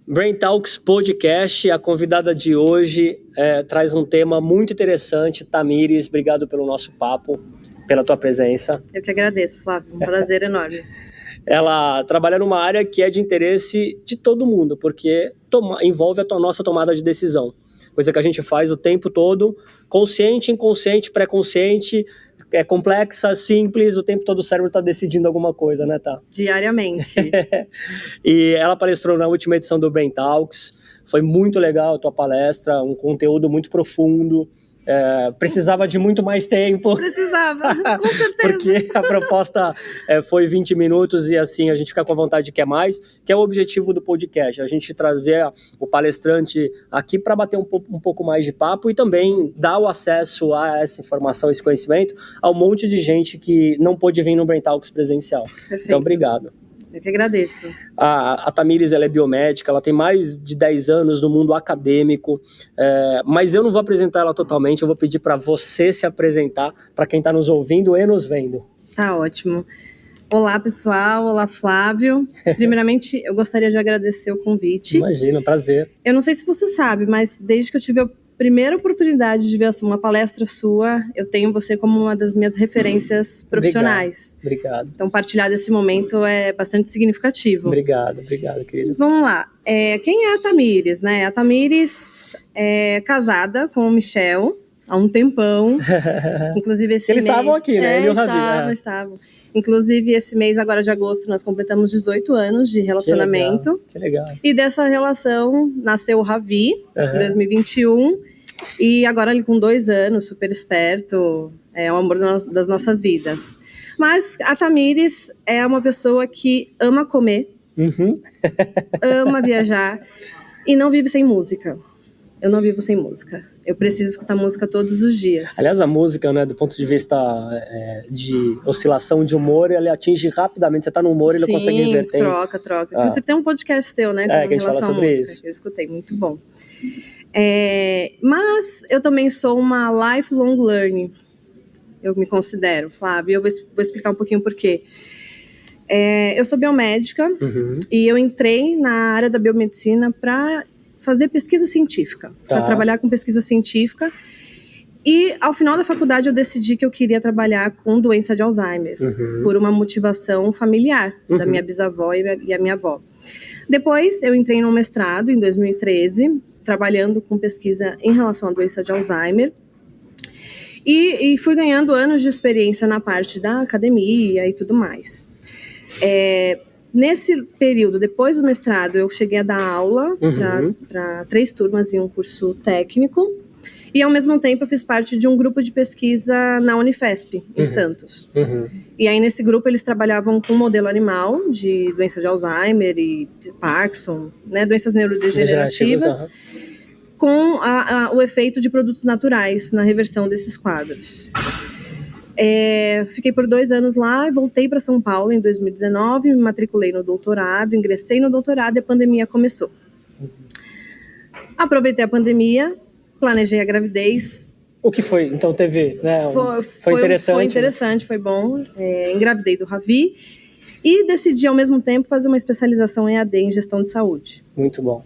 Brain Talks Podcast, a convidada de hoje traz um tema muito interessante. Tamires, obrigado pelo nosso papo, pela tua presença. Eu que agradeço, Flávio, um prazer enorme. Ela trabalha numa área que é de interesse de todo mundo, porque envolve a nossa tomada de decisão. Coisa que a gente faz o tempo todo, consciente, inconsciente, pré-consciente, é complexa, simples, o tempo todo o cérebro está decidindo alguma coisa, né, tá? Diariamente. E ela palestrou na última edição do Brain Talks, foi muito legal a tua palestra, um conteúdo muito profundo, precisava de muito mais tempo. Precisava, com certeza. Porque a proposta foi 20 minutos e assim a gente fica com a vontade de quer mais, que é o objetivo do podcast, a gente trazer o palestrante aqui para bater um pouco mais de papo e também dar o acesso a essa informação, esse conhecimento a um monte de gente que não pôde vir no Brain Talks presencial. Perfeito. Então, obrigado. Eu que agradeço. A Tamires, ela é biomédica, ela tem mais de 10 anos no mundo acadêmico, mas eu não vou apresentar ela totalmente, eu vou pedir para você se apresentar para quem está nos ouvindo e nos vendo. Tá ótimo. Olá, pessoal. Olá, Flávio. Primeiramente, eu gostaria de agradecer o convite. Imagina, prazer. Eu não sei se você sabe, mas desde que eu tive a primeira oportunidade de ver uma palestra sua, eu tenho você como uma das minhas referências profissionais. Obrigado. Então, partilhar desse momento é bastante significativo. Obrigado, querida. Vamos lá. Quem é a Tamires, né? A Tamires é casada com o Michel há um tempão. Inclusive esse Eles mês... estavam aqui, né? Ele e o Ravi. Estavam. Inclusive, esse mês, agora de agosto, nós completamos 18 anos de relacionamento. Que legal. E dessa relação nasceu o Ravi, em 2021. E agora ele com 2 anos, super esperto, é o amor das nossas vidas. Mas a Tamires é uma pessoa que ama comer, ama viajar e não vive sem música. Eu não vivo sem música. Eu preciso escutar música todos os dias. Aliás, a música, né, do ponto de vista de oscilação de humor, ela atinge rapidamente. Você tá no humor, ele consegue inverter. Troca. Inclusive tem um podcast seu, né, com relação à música. Isso. Eu escutei, muito bom. Mas eu também sou uma lifelong learning. Eu me considero, Flávio, e eu vou explicar um pouquinho por quê. Eu sou biomédica e eu entrei na área da biomedicina para fazer pesquisa científica, para trabalhar com pesquisa científica. E ao final da faculdade eu decidi que eu queria trabalhar com doença de Alzheimer, por uma motivação familiar da minha bisavó e a minha avó. Depois eu entrei no mestrado em 2013, trabalhando com pesquisa em relação à doença de Alzheimer. E fui ganhando anos de experiência na parte da academia e tudo mais. Nesse período, depois do mestrado, eu cheguei a dar aula para 3 turmas em um curso técnico. E, ao mesmo tempo, eu fiz parte de um grupo de pesquisa na Unifesp, em Santos. E aí, nesse grupo, eles trabalhavam com modelo animal de doença de Alzheimer e Parkinson, né, doenças neurodegenerativas, com o efeito de produtos naturais na reversão desses quadros. Fiquei por 2 anos lá e voltei para São Paulo em 2019, me matriculei no doutorado, ingressei no doutorado e a pandemia começou. Aproveitei a pandemia, planejei a gravidez. O que foi? Então teve, né? Foi interessante. Foi interessante, foi bom. Engravidei do Ravi e decidi ao mesmo tempo fazer uma especialização em EAD em gestão de saúde. Muito bom.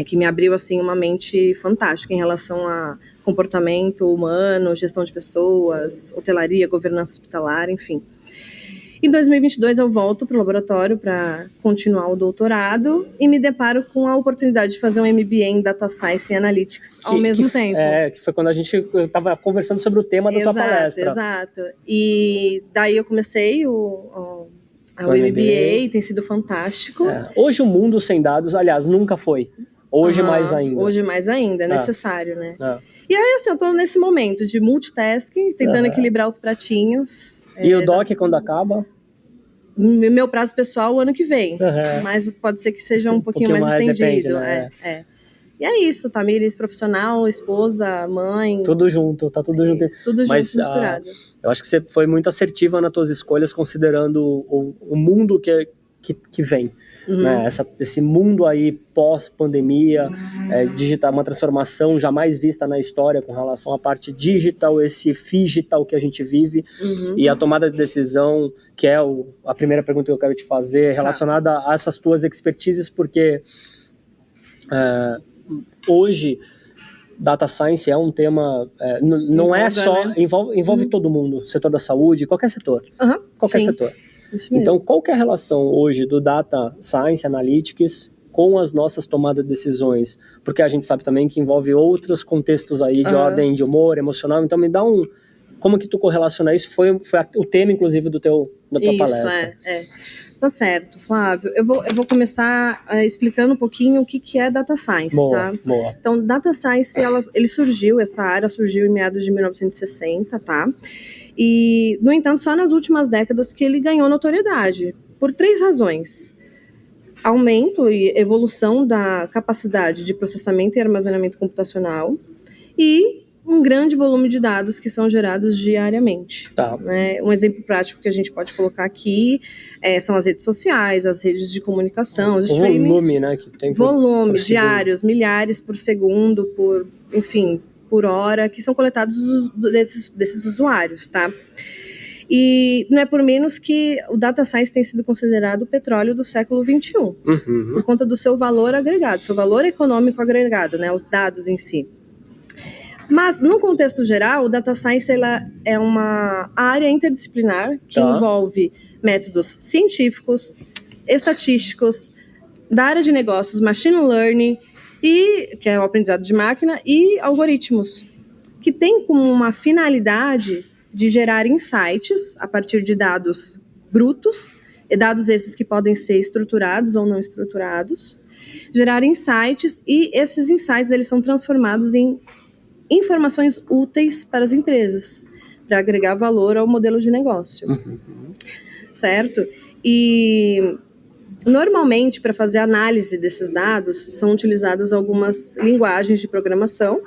Que me abriu assim uma mente fantástica em relação a comportamento humano, gestão de pessoas, hotelaria, governança hospitalar, enfim. Em 2022 eu volto para o laboratório para continuar o doutorado e me deparo com a oportunidade de fazer um MBA em Data Science e Analytics ao mesmo tempo. Que foi quando a gente estava conversando sobre o tema da tua palestra. Exato. E daí eu comecei o MBA, tem sido fantástico. Hoje o mundo sem dados, aliás, nunca foi. Hoje mais ainda. Hoje mais ainda, é necessário, né? E aí, assim, eu tô nesse momento de multitasking, tentando equilibrar os pratinhos. E o DOC quando acaba? Meu prazo pessoal o ano que vem. Mas pode ser que seja um pouquinho mais estendido. Depende, né? E é isso, Tamires, profissional, esposa, mãe. Tudo junto, tá tudo junto. Tudo junto, misturado. Eu acho que você foi muito assertiva nas tuas escolhas, considerando o mundo que vem. Né? Esse mundo aí pós-pandemia, digital, uma transformação jamais vista na história com relação à parte digital, esse digital que a gente vive, e a tomada de decisão, que é a primeira pergunta que eu quero te fazer, relacionada a essas tuas expertises, porque Hoje, Data Science é um tema, não é só, né? envolve todo mundo, setor da saúde, qualquer setor. Qualquer setor. Então, qual que é a relação hoje do Data Science, Analytics, com as nossas tomadas de decisões? Porque a gente sabe também que envolve outros contextos aí de ordem de humor, emocional. Então, me dá como que tu correlaciona isso? Foi o tema, inclusive, da tua palestra. Tá certo, Flávio. Eu vou começar explicando um pouquinho o que é Data Science, tá? Boa. Então, Data Science, essa área surgiu em meados de 1960, tá? E, no entanto, só nas últimas décadas que ele ganhou notoriedade, por 3 razões. Aumento e evolução da capacidade de processamento e armazenamento computacional e um grande volume de dados que são gerados diariamente. Tá. Né? Um exemplo prático que a gente pode colocar aqui são as redes sociais, as redes de comunicação, os streamings. Volume, né? Que tem volume, diários, milhares por segundo, por hora, que são coletados desses usuários, tá? E não é por menos que o Data Science tem sido considerado o petróleo do século XXI, por conta do seu valor agregado, seu valor econômico agregado, né? Os dados em si. Mas, no contexto geral, o Data Science ela é uma área interdisciplinar que envolve métodos científicos, estatísticos, da área de negócios, machine learning, que é o aprendizado de máquina, e algoritmos, que tem como uma finalidade de gerar insights a partir de dados brutos, e dados esses que podem ser estruturados ou não estruturados, gerar insights, e esses insights eles são transformados em informações úteis para as empresas, para agregar valor ao modelo de negócio. Certo? E, normalmente, para fazer análise desses dados, são utilizadas algumas linguagens de programação,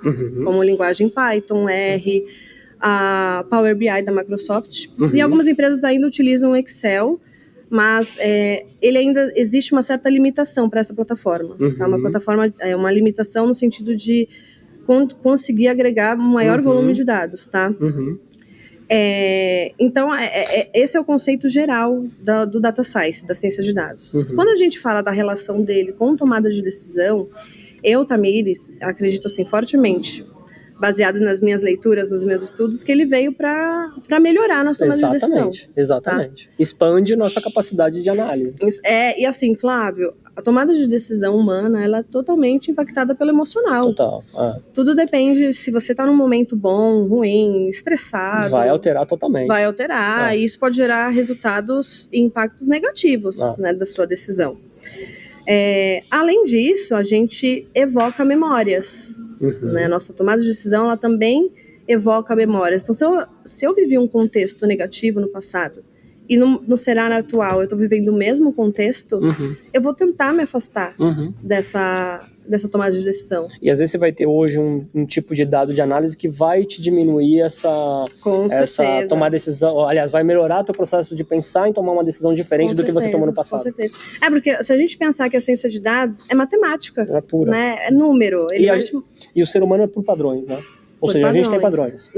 como linguagem Python, R, a Power BI da Microsoft, e algumas empresas ainda utilizam Excel, mas ele ainda existe uma certa limitação para essa plataforma. Tá? Uma plataforma uma limitação no sentido de conseguir agregar um maior volume de dados, tá? Então, esse é o conceito geral do Data Science, da ciência de dados. Quando a gente fala da relação dele com tomada de decisão, eu, Tamires, acredito assim fortemente, baseado nas minhas leituras, nos meus estudos, que ele veio para melhorar a nossa tomada de decisão. Exatamente. Tá? Expande nossa capacidade de análise. E assim, Flávio, a tomada de decisão humana, ela é totalmente impactada pelo emocional. Total. Tudo depende se você está num momento bom, ruim, estressado. Vai alterar totalmente. Vai alterar, e isso pode gerar resultados e impactos negativos, né, da sua decisão. Além disso, a gente evoca memórias. Né? A nossa tomada de decisão, ela também evoca memórias. Então, se eu vivi um contexto negativo no passado e no cenário atual eu estou vivendo o mesmo contexto, eu vou tentar me afastar dessa tomada de decisão. E às vezes você vai ter hoje um tipo de dado de análise que vai te diminuir essa tomar decisão, aliás, vai melhorar o teu processo de pensar em tomar uma decisão diferente do que você tomou no passado. Com certeza. Porque se a gente pensar que a ciência de dados é matemática, é pura, né? É número. E o ser humano é por padrões, né? Ou seja, a gente tem padrões.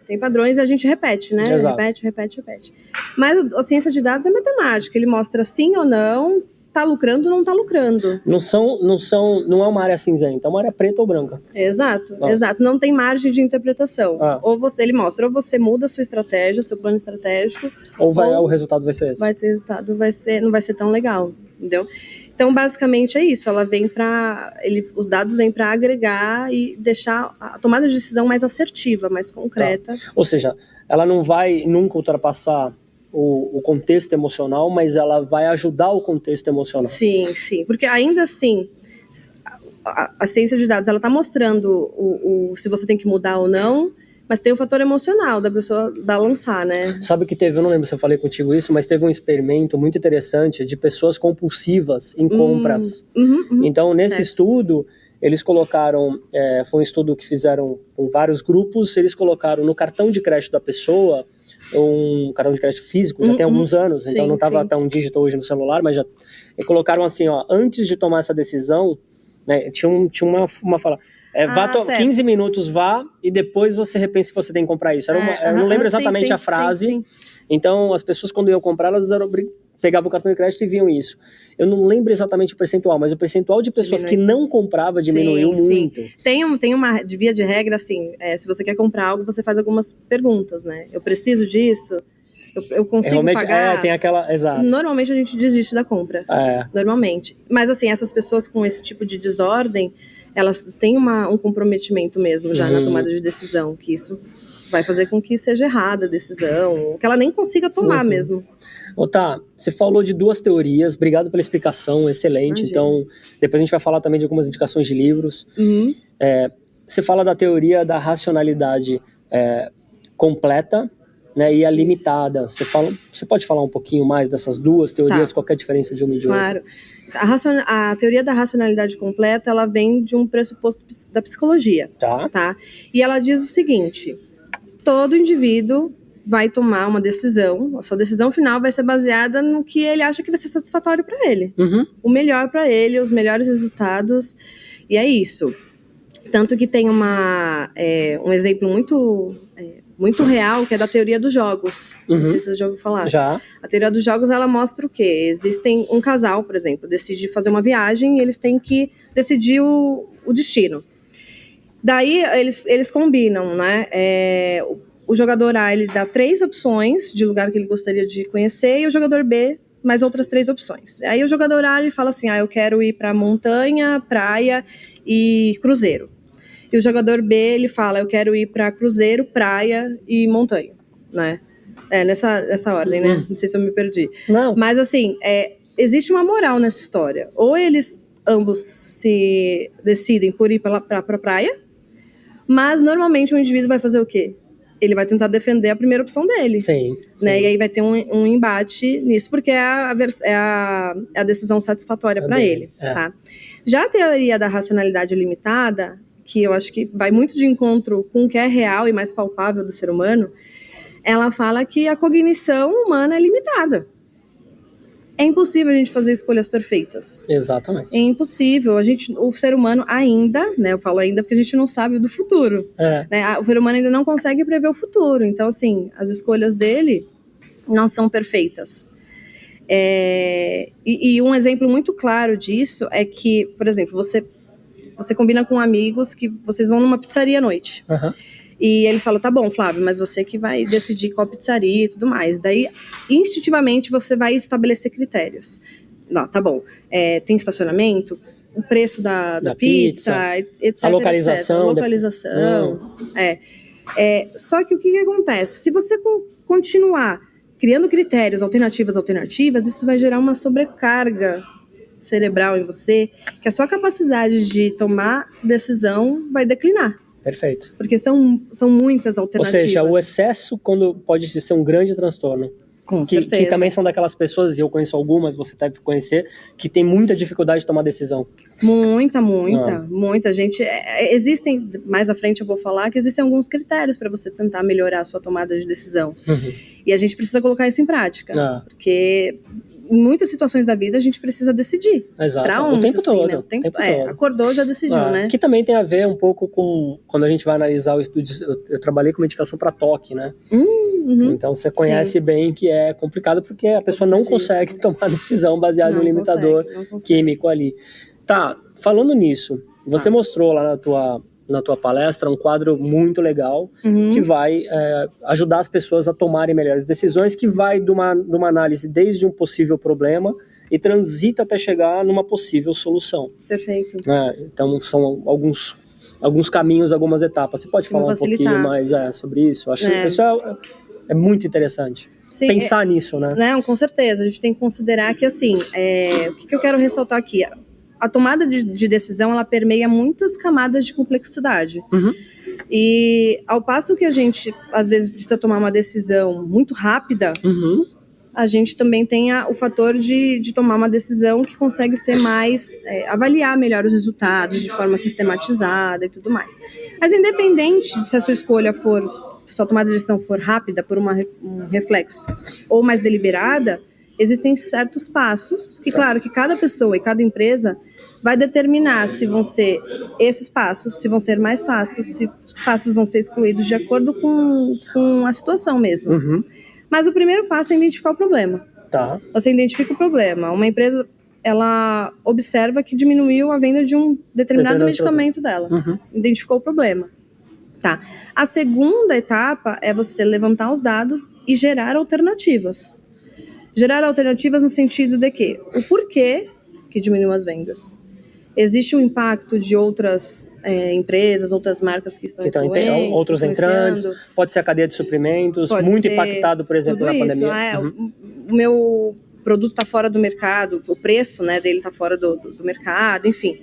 Tem padrões e a gente repete, né? Exato. Repete. Mas a ciência de dados é matemática. Ele mostra sim ou não, tá lucrando ou não tá lucrando. Não é uma área cinzenta, é uma área preta ou branca. Exato. Não tem margem de interpretação. Ele mostra, ou você muda a sua estratégia, seu plano estratégico. Ou o resultado vai ser esse. Não vai ser tão legal, entendeu? Então, basicamente é isso. Os dados vêm para agregar e deixar a tomada de decisão mais assertiva, mais concreta. Ou seja, ela não vai nunca ultrapassar o contexto emocional, mas ela vai ajudar o contexto emocional. Sim. Porque ainda assim, a ciência de dados, ela está mostrando se você tem que mudar ou não, mas tem o fator emocional da pessoa lançar, né? Sabe que eu não lembro se eu falei contigo isso, mas teve um experimento muito interessante de pessoas compulsivas em compras. Então, nesse estudo, eles colocaram, foi um estudo que fizeram com vários grupos, eles colocaram no cartão de crédito da pessoa, um cartão de crédito físico, já tem alguns anos, então não estava tão digital hoje no celular, mas já colocaram assim, antes de tomar essa decisão, né, tinha uma fala, 15 minutos vá e depois você repensa se você tem que comprar isso. Eu não lembro exatamente a frase. Então, as pessoas quando iam comprar, elas eram pegavam o cartão de crédito e viam isso. Eu não lembro exatamente o percentual, mas o percentual de pessoas que não comprava diminuiu muito. Tem uma via de regra, assim, se você quer comprar algo, você faz algumas perguntas, né? Eu preciso disso? Eu consigo pagar? Tem aquela... Exato. Normalmente a gente desiste da compra. Normalmente. Mas, assim, essas pessoas com esse tipo de desordem, elas têm um comprometimento mesmo já na tomada de decisão, que isso vai fazer com que seja errada a decisão, que ela nem consiga tomar mesmo. Tá, você falou de 2 teorias, obrigado pela explicação, excelente. Imagina. Então, depois a gente vai falar também de algumas indicações de livros. Você fala da teoria da racionalidade completa, né, e a limitada. Você pode falar um pouquinho mais dessas 2 teorias? Qual é a diferença de uma e de outra? Claro. A teoria da racionalidade completa, ela vem de um pressuposto da psicologia. Tá? E ela diz o seguinte: todo indivíduo vai tomar uma decisão, a sua decisão final vai ser baseada no que ele acha que vai ser satisfatório para ele. O melhor para ele, os melhores resultados, e é isso. Tanto que tem um exemplo muito real, que é da teoria dos jogos. Não sei se você já ouviu falar. Já. A teoria dos jogos, ela mostra o quê? Existem um casal, por exemplo, decide fazer uma viagem e eles têm que decidir o destino. Daí, eles combinam, né? O jogador A, ele dá 3 opções de lugar que ele gostaria de conhecer, e o jogador B, mais outras 3 opções. Aí o jogador A, ele fala assim, eu quero ir para montanha, praia e cruzeiro. E o jogador B, ele fala, eu quero ir para cruzeiro, praia e montanha, né? Nessa ordem, né? Não sei se eu me perdi. Não. Mas, assim, existe uma moral nessa história. Ou eles ambos se decidem por ir para a praia, mas, normalmente, o indivíduo vai fazer o quê? Ele vai tentar defender a primeira opção dele. Sim. Né? E aí vai ter um embate nisso, porque é a decisão satisfatória para ele. Tá? Já a teoria da racionalidade limitada, que eu acho que vai muito de encontro com o que é real e mais palpável do ser humano, ela fala que a cognição humana é limitada. É impossível a gente fazer escolhas perfeitas. Exatamente. É impossível. O ser humano ainda, né? Eu falo ainda porque a gente não sabe do futuro. Né? O ser humano ainda não consegue prever o futuro. Então, assim, as escolhas dele não são perfeitas. E um exemplo muito claro disso é que, por exemplo, você combina com amigos que vocês vão numa pizzaria à noite. E eles falam, tá bom, Flávio, mas você que vai decidir qual pizzaria e tudo mais. Daí, instintivamente, você vai estabelecer critérios. Não, tá bom, tem estacionamento, o preço da pizza, etc. A localização. Só que o que acontece? Se você continuar criando critérios, alternativas, isso vai gerar uma sobrecarga cerebral em você, que a sua capacidade de tomar decisão vai declinar. Perfeito. Porque são muitas alternativas. Ou seja, o excesso pode ser um grande transtorno. Com certeza. Que também são daquelas pessoas, e eu conheço algumas, você deve conhecer, que tem muita dificuldade de tomar decisão. Muita gente. Existem, mais à frente eu vou falar, que existem alguns critérios para você tentar melhorar a sua tomada de decisão. E a gente precisa colocar isso em prática. Porque em muitas situações da vida a gente precisa decidir. Exato. Pra onde, o tempo todo. Né? O tempo todo. Acordou, já decidiu, né? Que também tem a ver um pouco com, quando a gente vai analisar o estudo, eu trabalhei com medicação para toque, né? Então você conhece bem que é complicado, porque a pessoa não consegue tomar decisão baseada no limitador químico ali. Tá, falando nisso, você mostrou lá na tua palestra um quadro muito legal que vai ajudar as pessoas a tomarem melhores decisões, que vai de uma análise desde um possível problema e transita até chegar numa possível solução. Perfeito. Então são alguns caminhos, algumas etapas. Você pode falar um pouquinho mais sobre isso? Acho que isso é muito interessante. Sim, pensar nisso, né? Não, com certeza. A gente tem que considerar que, assim, o que eu quero ressaltar aqui? A tomada de decisão, ela permeia muitas camadas de complexidade. E ao passo que a gente, às vezes, precisa tomar uma decisão muito rápida, a gente também tem o fator de tomar uma decisão que consegue ser mais, avaliar melhor os resultados de forma sistematizada e tudo mais. Mas independente se a sua escolha se a tomada de decisão for rápida, por um reflexo, ou mais deliberada, existem certos passos que, claro, que cada pessoa e cada empresa vai determinar se vão ser esses passos, se vão ser mais passos, se passos vão ser excluídos de acordo com a situação mesmo. Mas o primeiro passo é identificar o problema. Tá. Você identifica o problema. Uma empresa, ela observa que diminuiu a venda de um determinado medicamento dela. Identificou o problema. Tá. A segunda etapa é você levantar os dados e gerar alternativas. Gerar alternativas no sentido de que o porquê que diminuiu as vendas. Existe um impacto de outras empresas, outras marcas que estão outros entrantes, pode ser a cadeia de suprimentos, muito impactado, por exemplo, na pandemia. O meu produto está fora do mercado, o preço, né, dele está fora do mercado, enfim.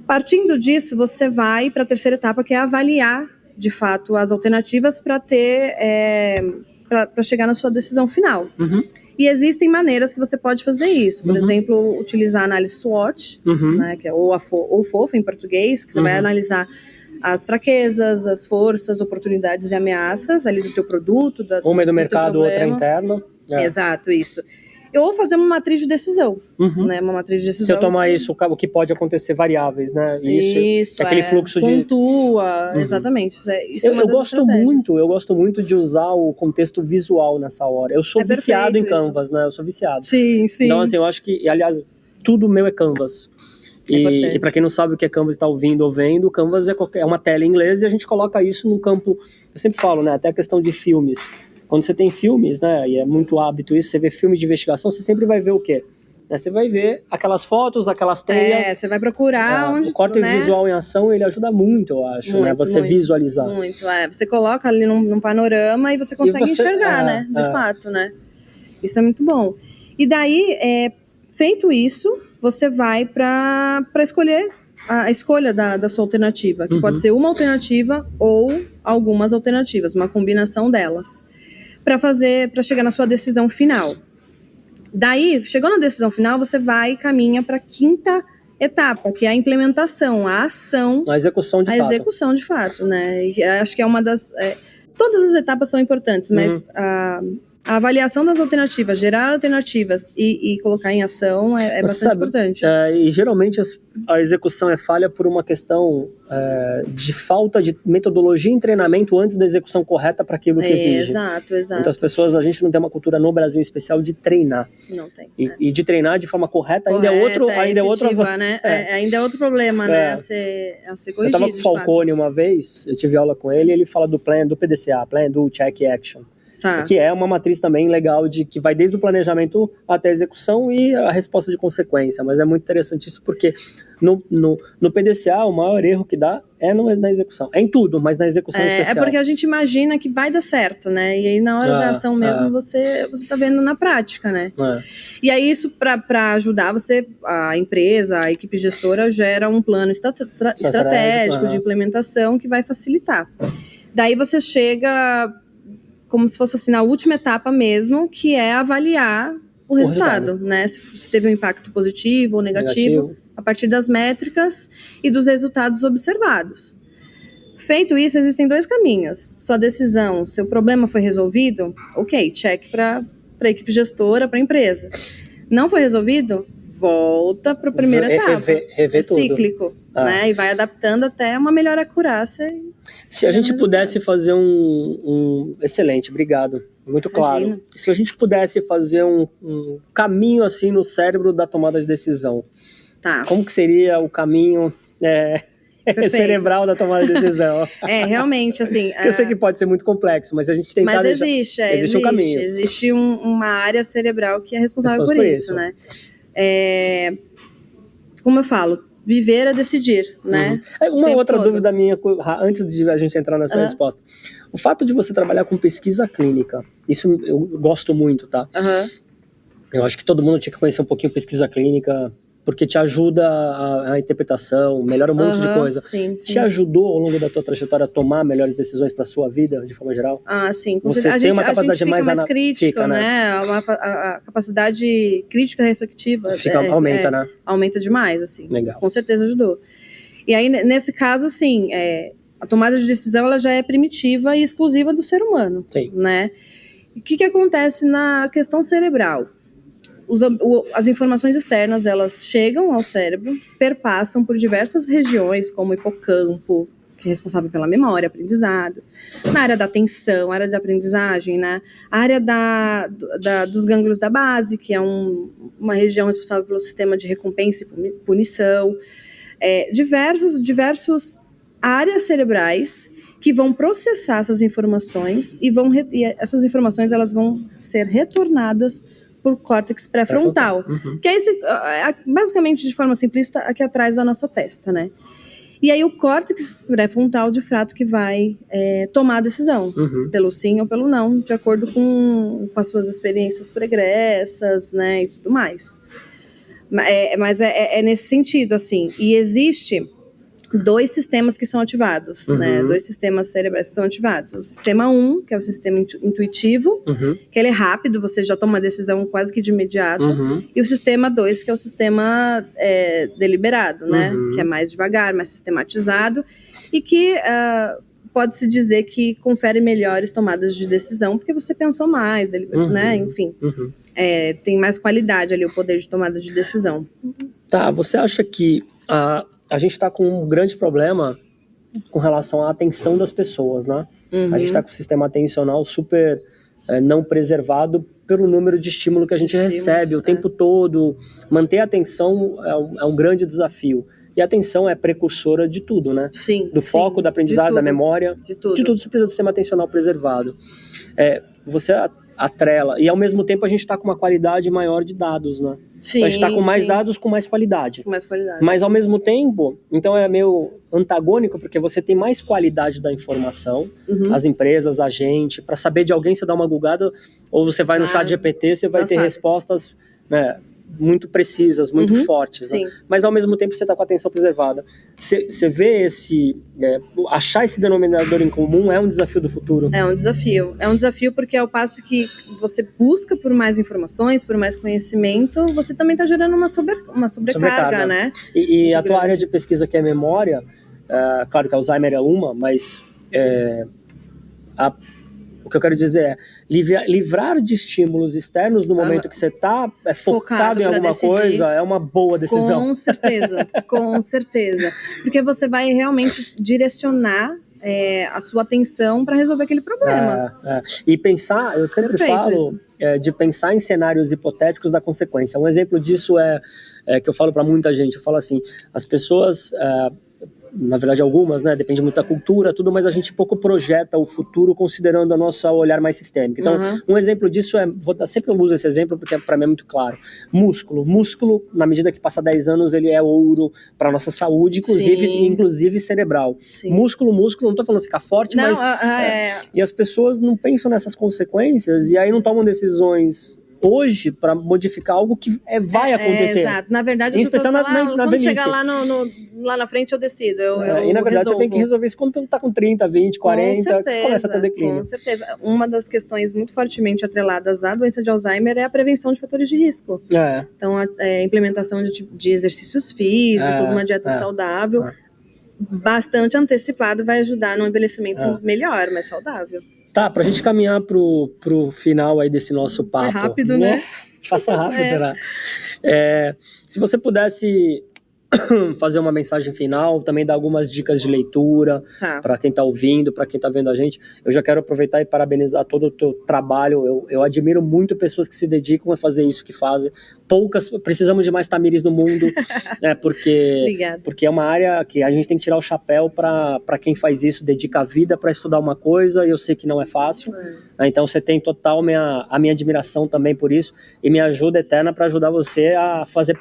Partindo disso, você vai para a terceira etapa, que é avaliar, de fato, as alternativas para para chegar na sua decisão final. E existem maneiras que você pode fazer isso. Por exemplo, utilizar a análise SWOT, né, que é ou FOFA em português, que você vai analisar as fraquezas, as forças, oportunidades e ameaças ali do teu produto. Uma é do mercado, outra é interna. Exato, isso. Ou fazer uma matriz de decisão, né? Uma matriz de decisão. Se eu tomar isso, o que pode acontecer, variáveis, né? Isso é aquele fluxo pontua, exatamente. Isso eu gosto muito de usar o contexto visual nessa hora. Eu sou viciado em Canvas, né? Eu sou viciado. Sim. Então, assim, eu acho que, aliás, tudo meu é Canvas. E para quem não sabe o que é Canvas, está ouvindo ou vendo, Canvas é uma tela em inglês e a gente coloca isso no campo. Eu sempre falo, né? Até a questão de filmes. Quando você tem filmes, né, e é muito hábito isso, você vê filmes de investigação, você sempre vai ver o quê? Você vai ver aquelas fotos, aquelas teias. Você vai procurar onde... O córtex visual em ação, ele ajuda muito, eu acho, né? Você visualizar. Muito, Você coloca ali num panorama e você consegue enxergar, né? De fato, né? Isso é muito bom. E daí, feito isso, você vai para escolher a escolha da sua alternativa, que pode ser uma alternativa ou algumas alternativas, uma combinação delas, para chegar na sua decisão final. Daí, chegou na decisão final, você vai e caminha para a quinta etapa, que é a implementação, a ação, a execução de fato. A execução de fato, né? E acho que é uma das... todas as etapas são importantes, mas a avaliação das alternativas, gerar alternativas e colocar em ação é bastante importante. E geralmente a execução é falha por uma questão de falta de metodologia e treinamento antes da execução correta para aquilo que exige. Exato. Muitas pessoas, a gente não tem uma cultura no Brasil especial de treinar. Não tem. E de treinar de forma correta ainda é outro... né? Ainda é outro problema, né? A ser corrigido. Eu estava com o Falcone uma vez, eu tive aula com ele, e ele fala do PDCA, Plan, Do, Check, Action. Que é uma matriz também legal que vai desde o planejamento até a execução e a resposta de consequência, mas é muito interessante isso porque no PDCA o maior erro que dá é na execução, é em tudo, mas na execução especial. É porque a gente imagina que vai dar certo, né, e aí na hora da ação mesmo você tá vendo na prática, né. E aí isso para ajudar a empresa, a equipe gestora gera um plano estratégico de implementação que vai facilitar. Daí você chega como se fosse assim, na última etapa mesmo, que é avaliar o resultado, né? Se teve um impacto positivo ou negativo, a partir das métricas e dos resultados observados. Feito isso, existem dois caminhos. Sua decisão, seu problema foi resolvido, ok, check para a equipe gestora, para a empresa. Não foi resolvido? Volta para a primeira etapa. Rever tudo. Cíclico, né? E vai adaptando até uma melhor acurácia. Se a gente pudesse fazer excelente, obrigado, muito claro. Imagina. Se a gente pudesse fazer um caminho assim no cérebro da tomada de decisão, como que seria o caminho cerebral da tomada de decisão? Realmente, assim... Eu sei que pode ser muito complexo, mas a gente tem que... Mas existe um caminho. Existe uma área cerebral que é responsável por isso, né? Como eu falo, viver é decidir, né? Uma outra dúvida minha, antes de a gente entrar nessa resposta. O fato de você trabalhar com pesquisa clínica, isso eu gosto muito, tá? Eu acho que todo mundo tinha que conhecer um pouquinho pesquisa clínica, porque te ajuda a interpretação, melhora um monte de coisa. Sim. Te ajudou ao longo da tua trajetória a tomar melhores decisões para sua vida, de forma geral? Sim. Você tem uma capacidade mais crítica, né? A capacidade crítica reflexiva aumenta, né? Aumenta demais, assim. Legal. Com certeza ajudou. E aí, nesse caso, assim, a tomada de decisão ela já é primitiva e exclusiva do ser humano. Sim. Né? O que acontece na questão cerebral? As informações externas, elas chegam ao cérebro, perpassam por diversas regiões, como o hipocampo, que é responsável pela memória, aprendizado, na área da atenção, área da aprendizagem, né? A área dos gânglios da base, que é uma região responsável pelo sistema de recompensa e punição, diversos áreas cerebrais que vão processar essas informações e essas informações elas vão ser retornadas por córtex pré-frontal, que é basicamente, de forma simplista, aqui atrás da nossa testa, né? E aí o córtex pré-frontal, de fato, que vai tomar a decisão, pelo sim ou pelo não, de acordo com as suas experiências pregressas, né, e tudo mais. Mas é nesse sentido, assim. E existe 2 sistemas que são ativados, né? 2 sistemas cerebrais que são ativados. O sistema 1, que é o sistema intuitivo, que ele é rápido, você já toma uma decisão quase que de imediato. E o sistema 2, que é o sistema deliberado, né? Que é mais devagar, mais sistematizado. E que pode-se dizer que confere melhores tomadas de decisão, porque você pensou mais, né? Enfim, tem mais qualidade ali o poder de tomada de decisão. Tá, você acha que a gente está com um grande problema com relação à atenção das pessoas, né? A gente está com o sistema atencional super não preservado pelo número de estímulo que a gente recebe o tempo todo. Manter a atenção é um grande desafio. E a atenção é precursora de tudo, né? Sim. Do foco, da aprendizagem, da memória. De tudo você precisa do sistema atencional preservado. Você atrela. E ao mesmo tempo a gente está com uma qualidade maior de dados, né? Sim, então a gente está com mais dados com mais qualidade. Mas ao mesmo tempo, então é meio antagônico, porque você tem mais qualidade da informação, as empresas, a gente, para saber de alguém, você dá uma googada, ou você vai no chat GPT, você vai ter respostas, né, muito precisas, muito fortes, né? Mas ao mesmo tempo você está com a atenção preservada. Você vê achar esse denominador em comum é um desafio do futuro. É um desafio porque ao passo que você busca por mais informações, por mais conhecimento, você também está gerando uma sobrecarga, né? E a tua área de pesquisa, que é memória, claro que Alzheimer é uma, mas o que eu quero dizer é livrar de estímulos externos no momento que você está focado em alguma coisa é uma boa decisão. Com certeza. Porque você vai realmente direcionar a sua atenção para resolver aquele problema. E pensar, eu sempre falo de pensar em cenários hipotéticos da consequência. Um exemplo disso que eu falo para muita gente, eu falo assim, as pessoas... na verdade algumas, né, depende muito da cultura, tudo, mas a gente pouco projeta o futuro considerando o nosso olhar mais sistêmico. Então, um exemplo disso sempre eu uso esse exemplo porque para mim é muito claro. Músculo, na medida que passa 10 anos, ele é ouro para nossa saúde, inclusive cerebral. Músculo, não tô falando ficar forte, mas... E as pessoas não pensam nessas consequências e aí não tomam decisões hoje para modificar algo que vai acontecer. Exato. Na verdade, as pessoas falam, quando chegar lá na frente eu decido. E na verdade você tem que resolver isso quando tu tá com 30, 20, 40, começa a ter declínio. Com certeza. Uma das questões muito fortemente atreladas à doença de Alzheimer é a prevenção de fatores de risco. Então, a implementação de exercícios físicos, uma dieta saudável, bastante antecipada, vai ajudar no envelhecimento melhor, mais saudável. Tá, pra gente caminhar pro final aí desse nosso papo. É rápido, né? Faça rápido, né? Se você pudesse fazer uma mensagem final, também dar algumas dicas de leitura para quem tá ouvindo, para quem tá vendo a gente. Eu já quero aproveitar e parabenizar todo o teu trabalho. Eu admiro muito pessoas que se dedicam a fazer isso que fazem. Poucas, precisamos de mais Tamires no mundo, né? Porque é uma área que a gente tem que tirar o chapéu para quem faz isso, dedica a vida para estudar uma coisa, e eu sei que não é fácil. Então você tem total a minha admiração também por isso, e minha ajuda eterna para ajudar você a fazer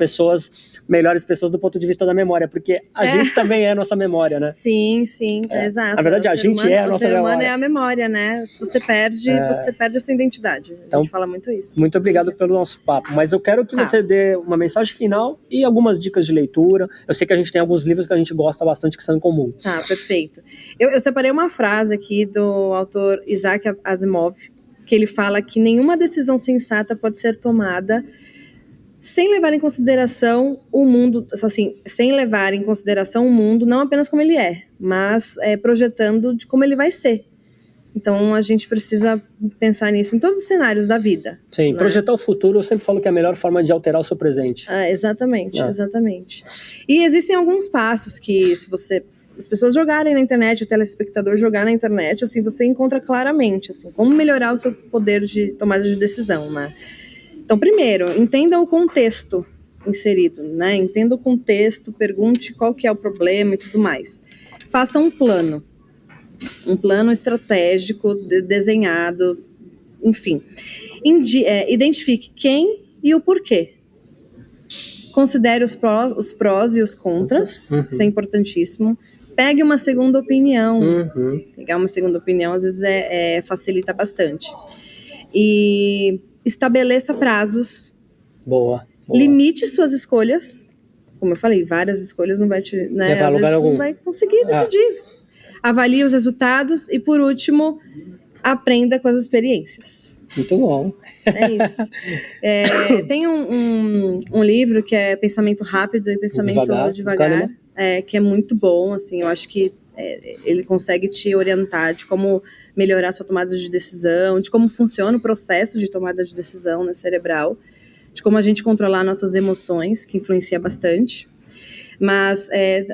melhores pessoas do ponto de vista da memória, porque a gente também é a nossa memória, né? Sim, exato. Na verdade, a gente é a nossa memória. O ser humano é a memória, né? Se você perde, você perde a sua identidade. A gente fala muito isso. Muito obrigado pelo nosso papo, mas eu quero que você dê uma mensagem final e algumas dicas de leitura. Eu sei que a gente tem alguns livros que a gente gosta bastante que são em comum. Tá, perfeito. Eu separei uma frase aqui do autor Isaac Asimov, que ele fala que nenhuma decisão sensata pode ser tomada sem levar em consideração o mundo, assim, não apenas como ele é, mas projetando de como ele vai ser. Então a gente precisa pensar nisso em todos os cenários da vida. Sim, né? Projetar o futuro, eu sempre falo que é a melhor forma de alterar o seu presente. Exatamente. E existem alguns passos que, se você as pessoas jogarem na internet, o telespectador jogar na internet, assim, você encontra claramente, assim, como melhorar o seu poder de tomada de decisão, né? Então, primeiro, entenda o contexto inserido, né? Entenda o contexto, pergunte qual que é o problema e tudo mais. Faça um plano estratégico, desenhado, enfim. Identifique quem e o porquê. Considere os prós e os contras, isso é importantíssimo. Pegue uma segunda opinião. Pegar uma segunda opinião, às vezes, facilita bastante. E estabeleça prazos. Boa. Limite suas escolhas. Como eu falei, várias escolhas não vai te... Né, às vezes não vai conseguir decidir. Avalie os resultados e, por último, aprenda com as experiências. Muito bom. É isso. Tem um livro que é Pensamento Rápido e Pensamento Devagar, que é muito bom, assim, eu acho que ele consegue te orientar de como melhorar a sua tomada de decisão, de como funciona o processo de tomada de decisão, né, cerebral, de como a gente controlar nossas emoções, que influencia bastante. Mas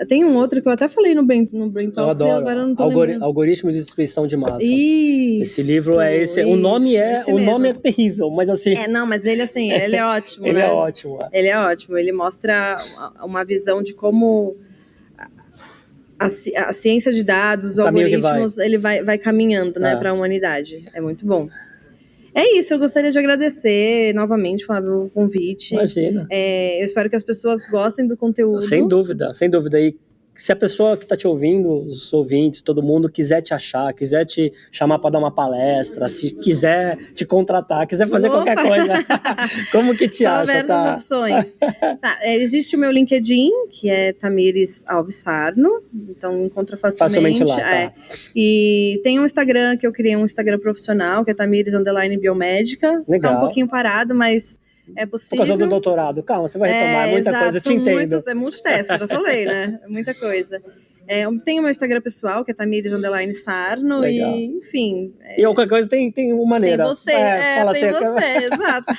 tem um outro que eu até falei no Brain Talks, e agora eu não tô lembrando. Algoritmo de Destruição de Massa. Isso, esse livro é esse. O nome é terrível, mas assim. Não, mas ele assim, ele é ótimo. Ele né? é ótimo. Ele é ótimo. Ele mostra uma visão de como a ciência de dados, os algoritmos, ele vai caminhando, né, para a humanidade. É muito bom. É isso, eu gostaria de agradecer novamente, Flávio, o convite. Imagina. Eu espero que as pessoas gostem do conteúdo. Sem dúvida, sem dúvida. E se a pessoa que está te ouvindo, os ouvintes, todo mundo, quiser te achar, quiser te chamar para dar uma palestra, se quiser te contratar, quiser fazer qualquer coisa, como que te acha? Abertas as opções. Existe o meu LinkedIn, que é Tamires Alves Sarno, então encontra facilmente lá, tá. E tem um Instagram, que eu criei um Instagram profissional, que é Tamires_biomédica. Legal. Tá um pouquinho parado, mas é possível. Por causa do doutorado. Calma, você vai retomar, é muita exato, coisa, eu te entendo. É multitask, eu já falei, né? É muita coisa. Tem o meu Instagram pessoal, que é Tamires_Sarno, Legal. e enfim. E qualquer coisa tem uma maneira. Tem você, fala tem assim, você, exato.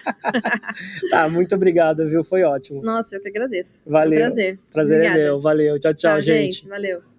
Tá, muito obrigado, viu? Foi ótimo. Nossa, eu que agradeço. Valeu. Foi um prazer. Prazer Obrigada. é meu. Valeu. Tchau, Tchau, gente. Valeu.